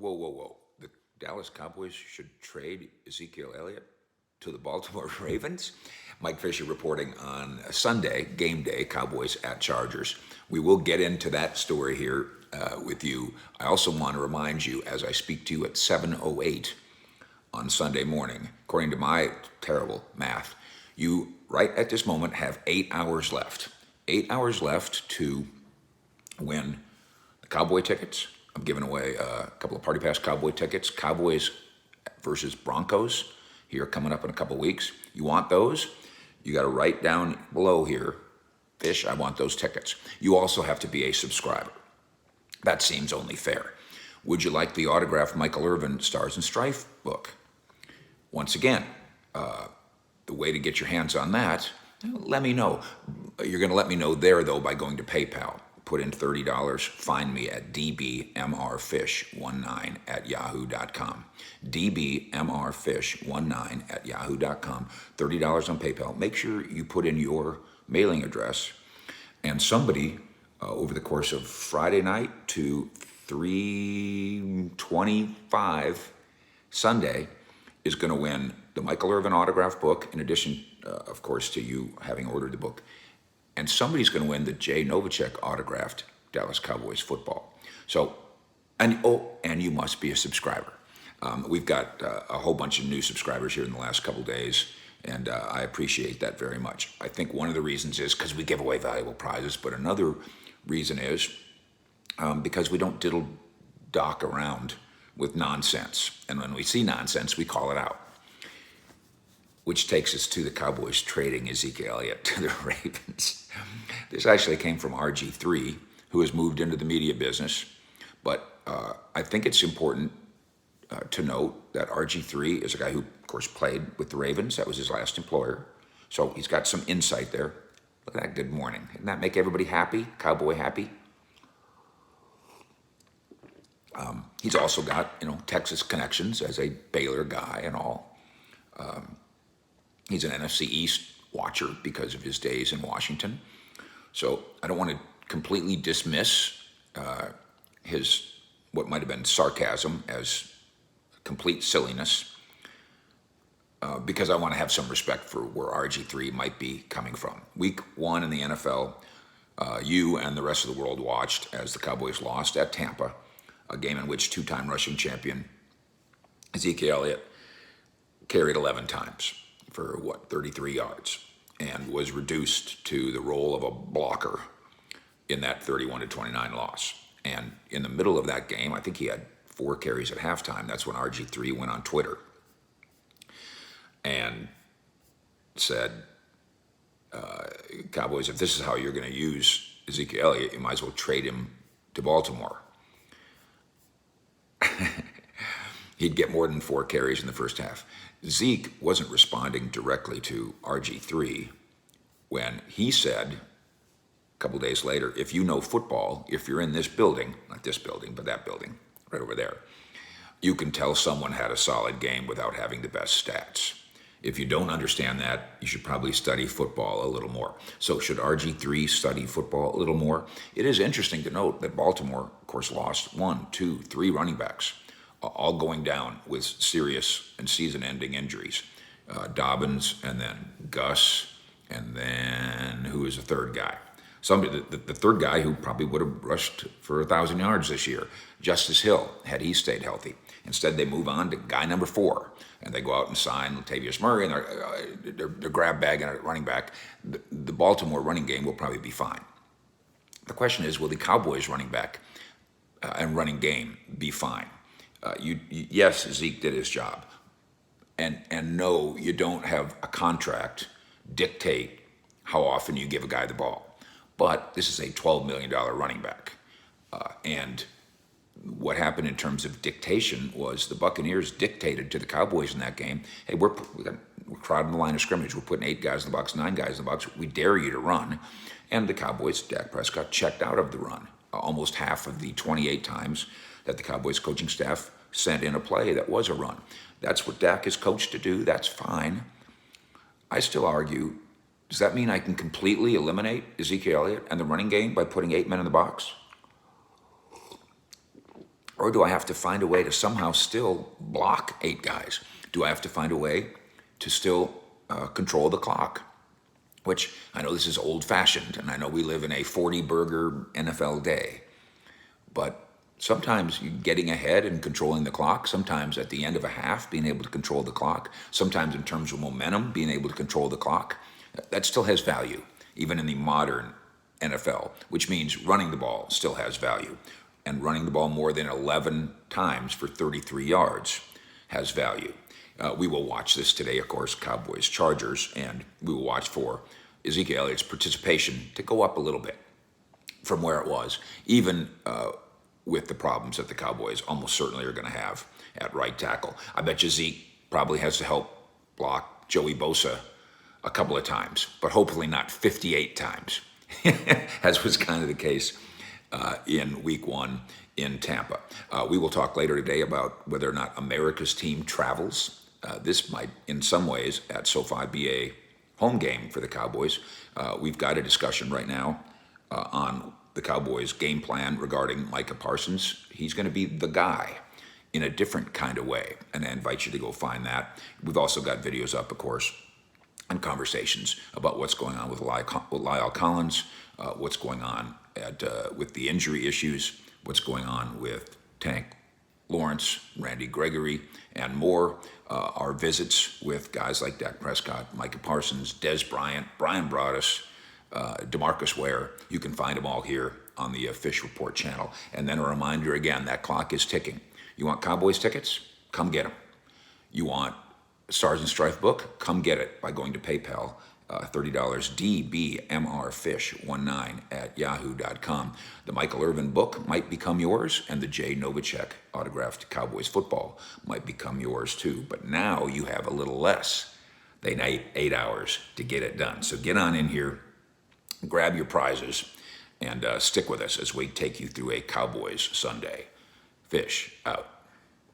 Whoa, whoa, whoa. The Dallas Cowboys should trade Ezekiel Elliott to the Baltimore Ravens? Mike Fisher reporting on Sunday, game day, Cowboys at Chargers. We will get into that story here with you. I also want to remind you, as I speak to you at 7:08 on Sunday morning, according to my terrible math, you, right at this moment, have 8 hours left. 8 hours left to win the Cowboy tickets. I'm giving away a couple of Party Pass Cowboy tickets. Cowboys versus Broncos here coming up in a couple weeks. You want those? You got to write down below here, Fish, I want those tickets. You also have to be a subscriber. That seems only fair. Would you like the autographed Michael Irvin Stars and Strife book? Once again, the way to get your hands on that, let me know. You're going to let me know there, though, by going to PayPal. Put in $30. Find me at dbmrfish19@yahoo.com. dbmrfish19@yahoo.com. $30 on PayPal. Make sure you put in your mailing address. And somebody, over the course of Friday night to 3:25 Sunday, is going to win the Michael Irvin autograph book, in addition, of course, to you having ordered the book. And somebody's going to win the Novacek autographed Dallas Cowboys football. So, and you must be a subscriber. We've got a whole bunch of new subscribers here in the last couple days, and I appreciate that very much. I think one of the reasons is because we give away valuable prizes, but another reason is because we don't diddle-dock around with nonsense. And when we see nonsense, we call it out. Which takes us to the Cowboys trading Ezekiel Elliott to the Ravens. This actually came from RG3, who has moved into the media business. But I think it's important to note that RG3 is a guy who, of course, played with the Ravens. That was his last employer. So he's got some insight there. Look at that good morning. Doesn't that make everybody happy? Cowboy happy? He's also got, Texas connections as a Baylor guy and all. He's an NFC East watcher because of his days in Washington. So I don't want to completely dismiss his, what might have been sarcasm, as complete silliness, because I want to have some respect for where RG3 might be coming from. Week 1 in the NFL, you and the rest of the world watched as the Cowboys lost at Tampa, a game in which two-time rushing champion Ezekiel Elliott carried 11 times for 33 yards, and was reduced to the role of a blocker in that 31-29 loss. And in the middle of that game, I think he had 4 carries at halftime. That's when RG3 went on Twitter and said, Cowboys, if this is how you're going to use Ezekiel Elliott, you might as well trade him to Baltimore. He'd get more than 4 carries in the first half. Zeke wasn't responding directly to RG3 when he said a couple days later, if you know football, if you're in this building, not this building, but that building, right over there, you can tell someone had a solid game without having the best stats. If you don't understand that, you should probably study football a little more. So should RG3 study football a little more? It is interesting to note that Baltimore, of course, lost 1, 2, 3 running backs, all going down with serious and season-ending injuries. Dobbins, and then Gus, and then who is the third guy? The third guy who probably would have rushed for 1,000 yards this year, Justice Hill, had he stayed healthy. Instead, they move on to guy number 4, and they go out and sign Latavius Murray, and they're grab bagging at running back. The Baltimore running game will probably be fine. The question is, will the Cowboys running back and running game be fine? Yes, Zeke did his job. And no, you don't have a contract dictate how often you give a guy the ball. But this is a $12 million running back. And what happened in terms of dictation was the Buccaneers dictated to the Cowboys in that game, hey, we're crowding the line of scrimmage. We're putting 8 guys in the box, 9 guys in the box. We dare you to run. And the Cowboys, Dak Prescott, checked out of the run almost half of the 28 times that the Cowboys coaching staff sent in a play that was a run. That's what Dak is coached to do. That's fine. I still argue, does that mean I can completely eliminate Ezekiel Elliott and the running game by putting 8 men in the box? Or do I have to find a way to somehow still block 8 guys? Do I have to find a way to still control the clock? Which I know this is old-fashioned, and I know we live in a 40-burger NFL day. But sometimes getting ahead and controlling the clock, sometimes at the end of a half, being able to control the clock, sometimes in terms of momentum, being able to control the clock, that still has value, even in the modern NFL, which means running the ball still has value. And running the ball more than 11 times for 33 yards has value. We will watch this today, of course, Cowboys, Chargers, and we will watch for Ezekiel Elliott's participation to go up a little bit from where it was, even with the problems that the Cowboys almost certainly are going to have at right tackle. I bet you Zeke probably has to help block Joey Bosa a couple of times, but hopefully not 58 times, as was kind of the case in week 1 in Tampa. We will talk later today about whether or not America's team travels. This might, in some ways, at SoFi be a home game for the Cowboys. We've got a discussion right now on the Cowboys' game plan regarding Micah Parsons. He's going to be the guy in a different kind of way, and I invite you to go find that. We've also got videos up, of course, and conversations about what's going on with Lyle Collins, what's going on with the injury issues, what's going on with Tank Lawrence, Randy Gregory, and more. Our visits with guys like Dak Prescott, Micah Parsons, Des Bryant, Brian Broaddus, DeMarcus Ware. You can find them all here on the Fish Report channel. And then a reminder again, that clock is ticking. You want Cowboys tickets? Come get them. You want Stars and Strife book? Come get it by going to PayPal. $30 DBMRFish19 at yahoo.com. The Michael Irvin book might become yours, and the J. Novacek autographed Cowboys football might become yours too. But now you have a little less than 8 hours to get it done. So get on in here, grab your prizes, and stick with us as we take you through a Cowboys Sunday. Fish out.